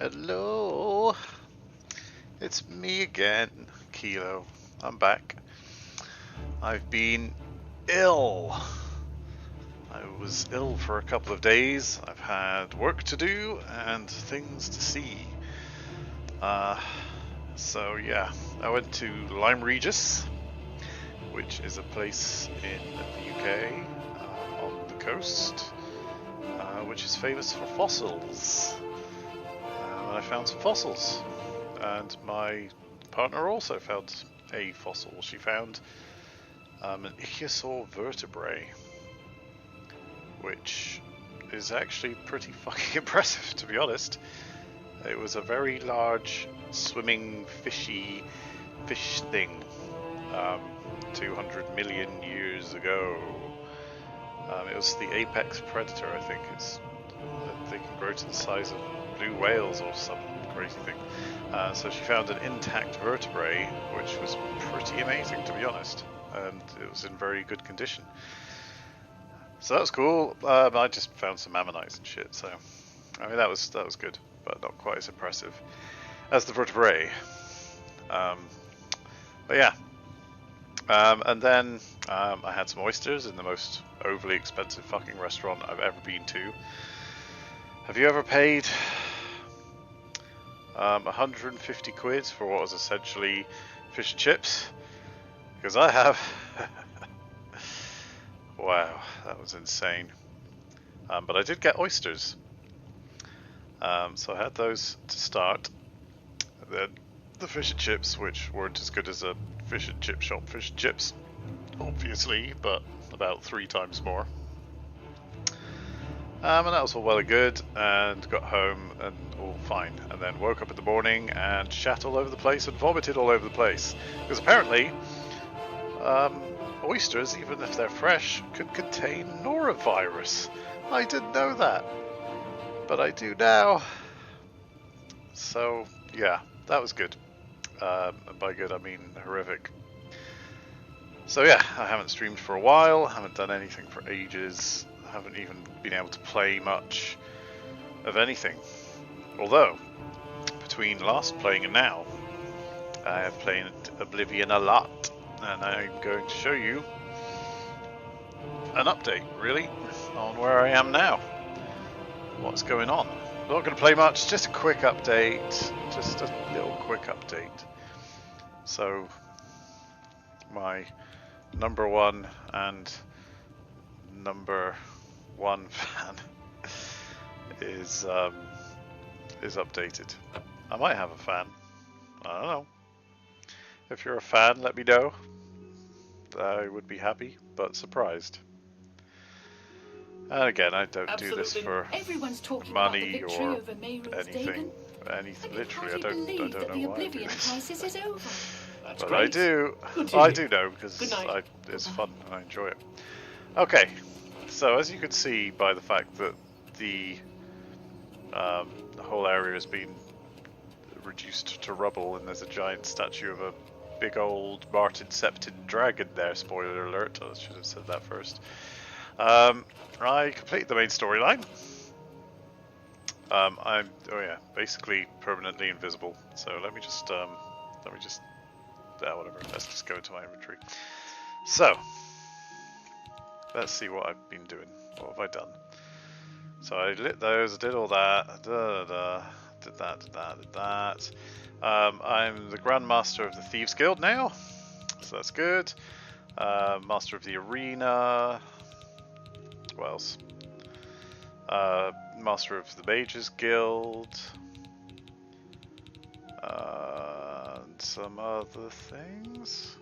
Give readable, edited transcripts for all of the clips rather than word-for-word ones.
Hello, it's me again, Kelo. I'm back. I've been ill. I was ill for a couple of days. I've had work to do and things to see. So yeah, I went to Lyme Regis, which is a place in the UK on the coast, which is famous for fossils. And I found some fossils. And my partner also found a fossil. She found an ichthyosaur vertebrae, which is actually pretty fucking impressive, to be honest. It was a very large, swimming, fishy fish thing 200 million years ago. It was the apex predator, I think. They can grow to the size of blue whales or some crazy thing. So she found an intact vertebrae, which was pretty amazing, to be honest, and it was in very good condition. So that was cool. I just found some ammonites and shit, so I mean that was good, but not quite as impressive as the vertebrae. But yeah, and then I had some oysters in the most overly expensive fucking restaurant I've ever been to. Have you ever paid 150 quid for what was essentially fish and chips? Because I have. Wow, that was insane. But I did get oysters. So I had those to start. Then the fish and chips, which weren't as good as a fish and chip shop fish and chips, obviously, but about 3 times more. And that was all well and good, and got home and all fine. And then woke up in the morning and shat all over the place and vomited all over the place. Because apparently, oysters, even if they're fresh, could contain norovirus. I didn't know that, but I do now. So, yeah, that was good. And by good, I mean horrific. So yeah, I haven't streamed for a while, haven't done anything for ages, haven't even been able to play much of anything. Although, between last playing and now, I have played Oblivion a lot, and I'm going to show you an update, really, on where I am now. What's going on. I'm not going to play much, just a quick update, just a little quick update. So, my number one and number one fan is updated. I might have a fan. I don't know. If you're a fan, let me know. I would be happy, but surprised. And again, I don't do this for money or anything. Literally, I don't know why I do this. But I do. I do know because it's fun and I enjoy it. Okay, so as you can see by the fact that the whole area has been reduced to rubble and there's a giant statue of a big old Martin Septon dragon there, spoiler alert, I should have said that first. I completed the main storyline. I'm basically permanently invisible. So let me just whatever. Let's just go into my inventory. So let's see what I've been doing. What have I done? So I lit those. I did all that. Did that. I'm the Grandmaster of the Thieves Guild now, so that's good. Master of the Arena. What else? Master of the Mages Guild. And some other things.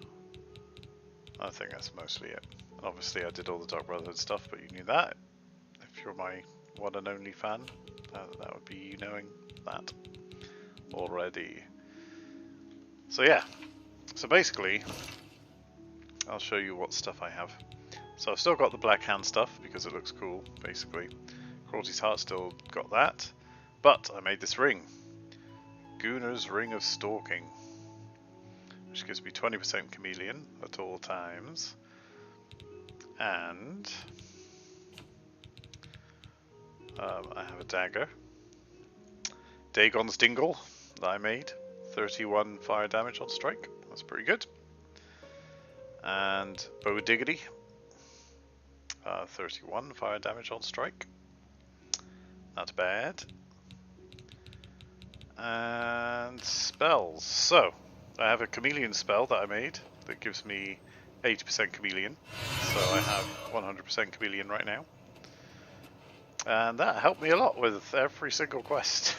I think that's mostly it. Obviously I did all the Dark Brotherhood stuff, but you knew that. If you're my one and only fan, that would be you knowing that already. So yeah, so basically, I'll show you what stuff I have. So I've still got the Black Hand stuff because it looks cool, basically. Cruelty's Heart still got that, but I made this ring. Gunner's Ring of Stalking, which gives me 20% chameleon at all times. And I have a dagger. Dagon's Dingle that I made. 31 fire damage on strike. That's pretty good. And Bow Diggity. 31 fire damage on strike. Not bad. And spells. So, I have a chameleon spell that I made that gives me 80% chameleon. So I have 100% chameleon right now. And that helped me a lot with every single quest.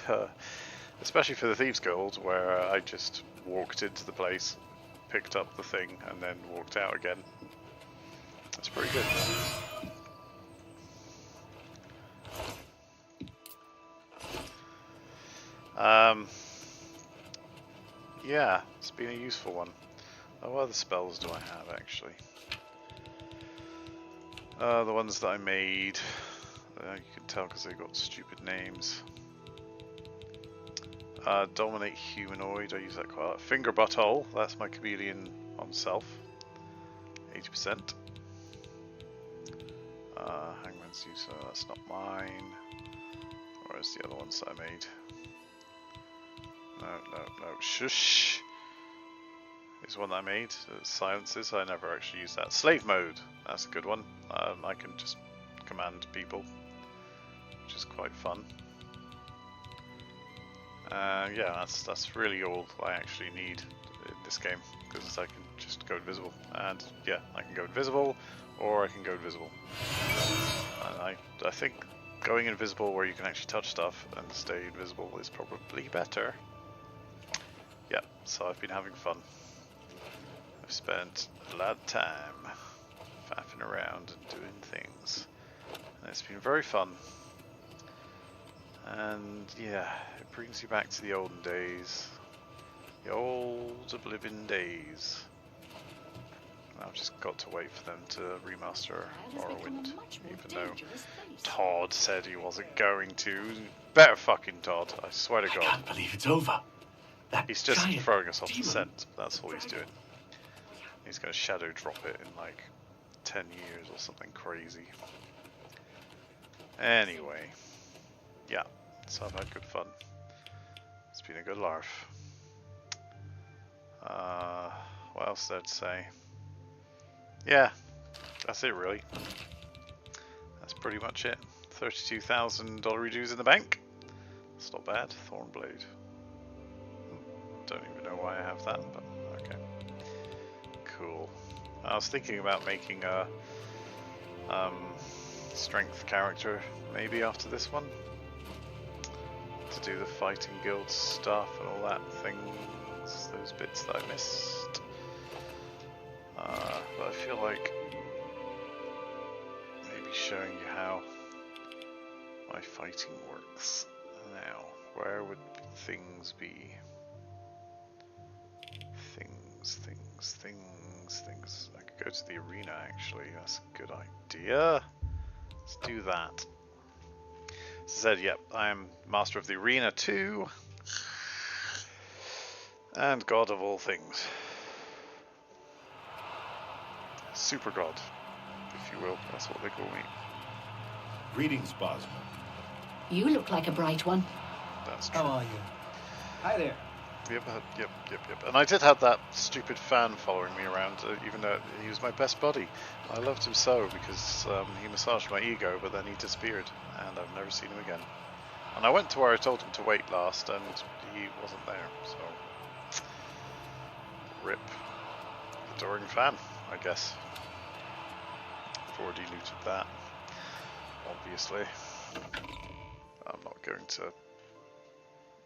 Especially for the Thieves Guild, where I just walked into the place, picked up the thing, and then walked out again. That's pretty good. Yeah, it's been a useful one. Oh, what other spells do I have, actually? The ones that I made, you can tell because they've got stupid names. Dominate Humanoid, I use that quite a lot. Finger Butthole, that's my chameleon on self. 80%. Hangman's User, that's not mine. Where's the other ones that I made? No, shush! Is one that I made. Silences, I never actually use that. Slave Mode, that's a good one. I can just command people, which is quite fun. Yeah, that's really all I actually need in this game, because I can just go invisible. And yeah, I can go invisible, or I can go invisible. And I think going invisible where you can actually touch stuff and stay invisible is probably better. Yeah, so I've been having fun. I've spent a lot of time faffing around and doing things. And it's been very fun. And yeah, it brings you back to the olden days. The old Oblivion days. I've just got to wait for them to remaster Morrowind, even though Todd said he wasn't going to. Better fucking Todd, I swear to God. I can't believe it's over. He's just throwing us off the scent, that's all he's doing. He's going to shadow drop it in like 10 years or something crazy. Anyway, yeah, so I've had good fun. It's been a good larf. What else did I say? Yeah, that's it really. That's pretty much it. $32,000 dues in the bank. It's not bad. Thornblade. Don't even know why I have that, but okay. Cool. I was thinking about making a strength character maybe after this one, to do the fighting guild stuff and all that things, those bits that I missed. But I feel like maybe showing you how my fighting works now. Where would things be? Things. I could go to the arena actually, that's a good idea. Let's do that. As I said, yep, I am Master of the Arena too. And God of all things. Super God, if you will, that's what they call me. Greetings, Bosma. You look like a bright one. That's true. How are you? Hi there. Yep. And I did have that stupid fan following me around, even though he was my best buddy. I loved him so because he massaged my ego, but then he disappeared, and I've never seen him again. And I went to where I told him to wait last, and he wasn't there, so... RIP. Adoring fan, I guess. I've already looted that, obviously. I'm not going to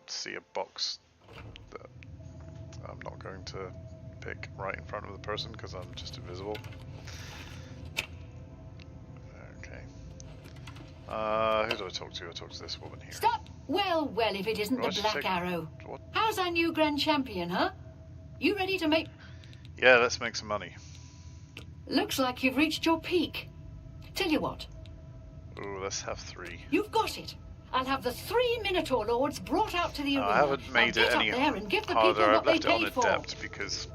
see a box that I'm not going to pick right in front of the person because I'm just invisible. Okay. Who do I talk to? I talk to this woman here. Stop! Well, if it isn't the Black Arrow. What? How's our new Grand Champion, huh? You ready to make... Yeah, let's make some money. Looks like you've reached your peak. Tell you what. Ooh, let's have 3. You've got it. I'll have the 3 Minotaur Lords brought out to the arena. I haven't made it any there and give the harder. people what I've left they it on paid for. adept because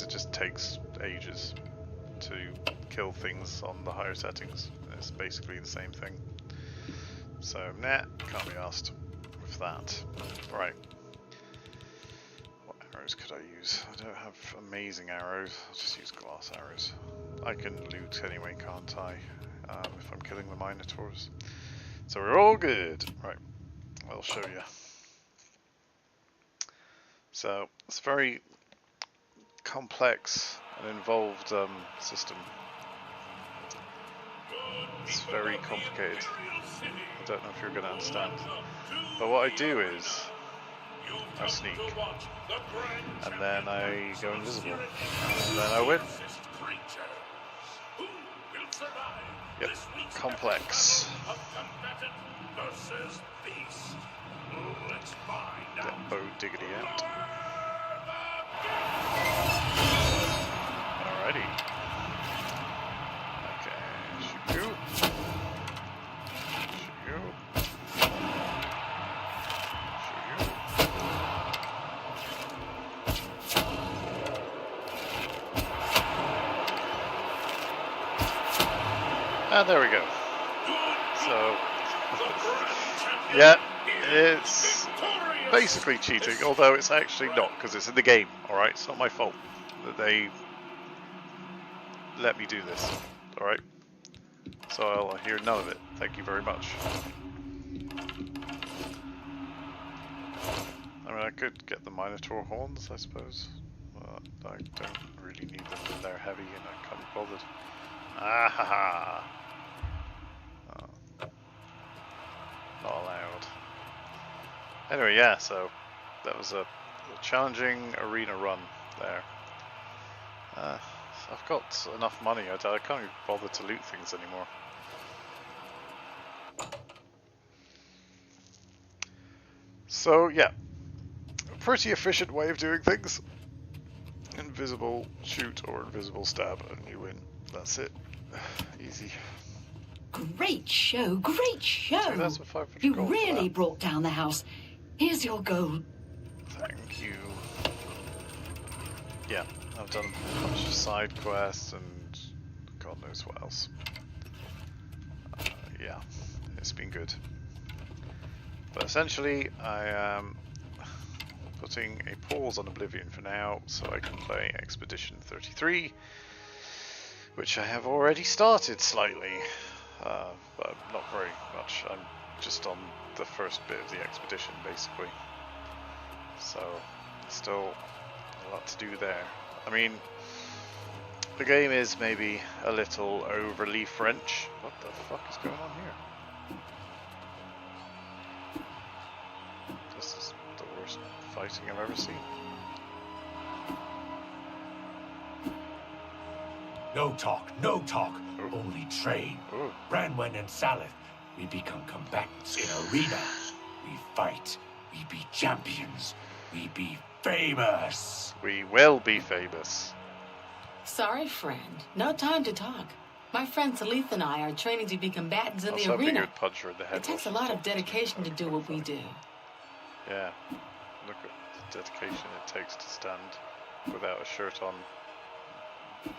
it just takes ages to kill things on the higher settings. It's basically the same thing. So, nah, can't be asked. of that. Right. What arrows could I use? I don't have amazing arrows. I'll just use glass arrows. I can loot anyway, can't I? If I'm killing the Minotaurs. So we're all good. Right. I'll show you. So it's a very complex and involved system. It's very complicated. I don't know if you're going to understand. But what I do is I sneak, and then I go invisible, and then I win. Yep, complex. Get bow diggity out. Alrighty. Okay, shoot you. Shoot you. Shoot you. And there we go. So, yeah, it's basically cheating, although it's actually not, because it's in the game, alright? It's not my fault that they let me do this, alright? So I'll hear none of it. Thank you very much. I mean, I could get the Minotaur horns, I suppose. I don't really need them. They're heavy and I can't be bothered. Ah ha ha! Oh. Not allowed. Anyway, yeah, so that was a challenging arena run there. I've got enough money, I can't even bother to loot things anymore. So yeah, a pretty efficient way of doing things. Invisible shoot or invisible stab and you win. That's it. Easy. Great show, great show. 2,500 You gold really for brought down the house. Here's your gold. that. Thank you. Yeah, I've done a bunch of side quests and God knows what else. Yeah, it's been good. But essentially, I am putting a pause on Oblivion for now, so I can play Expedition 33, which I have already started slightly, but not very much. I'm just on the first bit of the expedition, basically. So, still a lot to do there. I mean, the game is maybe a little overly French. What the fuck is going on here? This is the worst fighting I've ever seen. No talk, no talk. Oh. Only train. Oh. Branwen and Saleth, we become combatants in arena. We fight. We be champions. We be famous. We will be famous. Sorry, friend. No time to talk. My friend Salith and I are training to be combatants in I was the hoping you arena. would punch her in the head. It takes a while lot she's of talking to me. dedication to do what we do. Yeah, look at the dedication it takes to stand without a shirt on,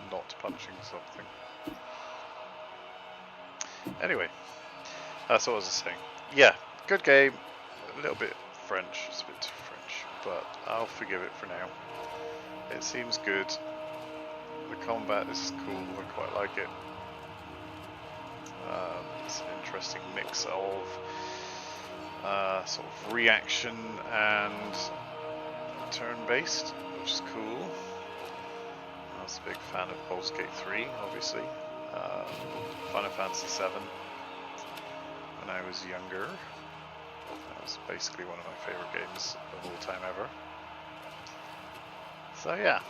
not punching something. Anyway, that's what I was saying. Yeah, good game. A little bit French, it's a bit too French, but I'll forgive it for now. It seems good. The combat is cool, I quite like it. It's an interesting mix of sort of reaction and turn-based, which is cool. I was a big fan of Baldur's Gate 3, obviously. Final Fantasy 7 when I was younger. That was basically one of my favourite games of all time ever. So yeah,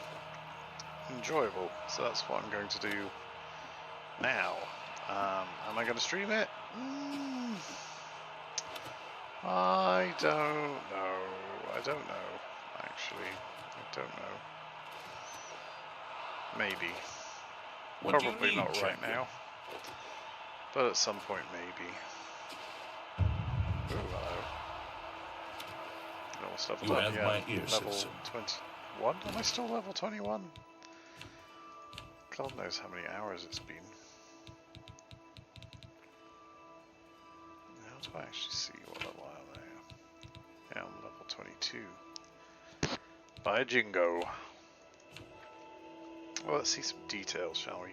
enjoyable. So that's what I'm going to do now. Am I going to stream it? I don't know. Actually, I don't know. Maybe. What do you Probably need, not right champion? now. But at some point, maybe. Ooh, hello. Almost leveled You up, have yeah. my ear, Level citizen. 21? Am I still level 21? God knows how many hours it's been. How do I actually see what level I am now? Yeah, I'm level 22. By Jingo. Well, let's see some details, shall we?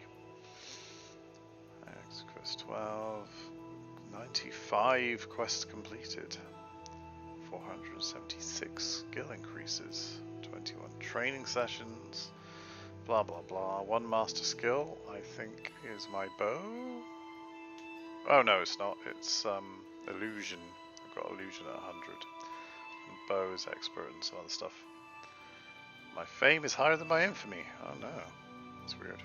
Quest 12. 95 quests completed. 476 skill increases. 21 training sessions. Blah blah blah. One master skill, I think, is my bow. Oh no, it's not. It's illusion. I've got illusion at 100. And bow is expert and some other stuff. My fame is higher than my infamy. Oh no, that's weird.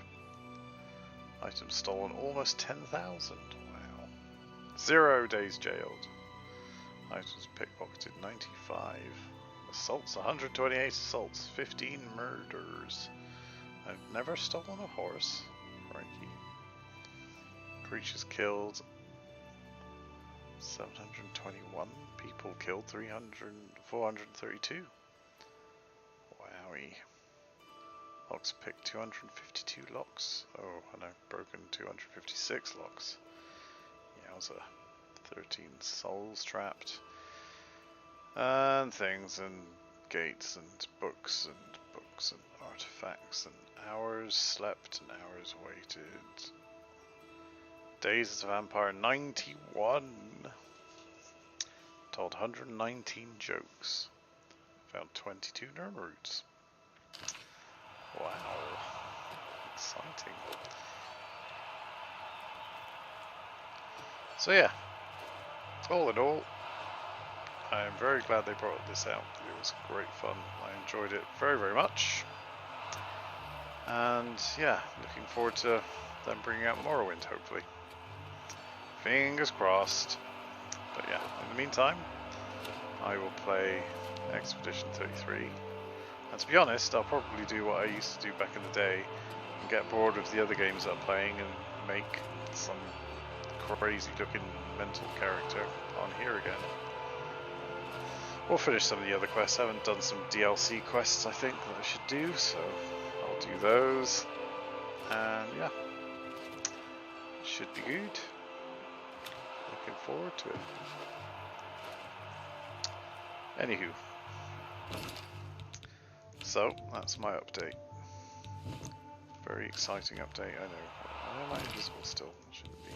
Items stolen almost 10,000. Wow. 0 days jailed. Items pickpocketed 95. Assaults 128 assaults. 15 murders. I've never stolen a horse. Crikey. Creatures killed 721. People killed 432. Wowie. Locks picked 252 locks. Oh, and I've broken 256 locks. Yowza. 13 souls trapped. And things and gates and books and artifacts and hours slept and hours waited. Days as a vampire 91. Told 119 jokes. Found 22 nerve roots. Wow. Exciting. So yeah, all in all, I am very glad they brought this out. It was great fun. I enjoyed it very, very much. And yeah, looking forward to them bringing out Morrowind, hopefully. Fingers crossed. But yeah, in the meantime, I will play Expedition 33. And to be honest, I'll probably do what I used to do back in the day and get bored of the other games I'm playing and make some crazy looking mental character on here again. We'll finish some of the other quests. I haven't done some DLC quests, I think, that I should do, so I'll do those. And yeah, should be good. Looking forward to it. Anywho, so that's my update. Very exciting update, I know. Why am I invisible still? Shouldn't be.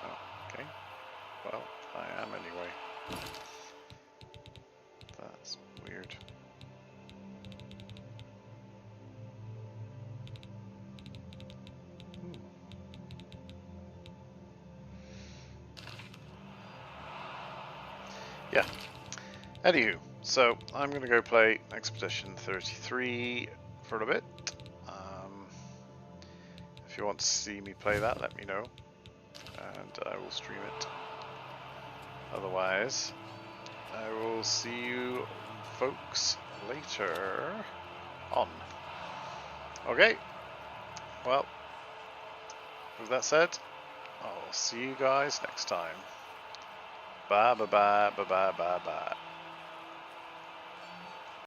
Oh, okay. Well, I am anyway. That's weird. Yeah. Anywho, so I'm going to go play Expedition 33 for a bit. If you want to see me play that, let me know, and I will stream it. Otherwise, I will see you folks later on. Okay, well, with that said, I'll see you guys next time. Bye bye bye bye bye bye bye.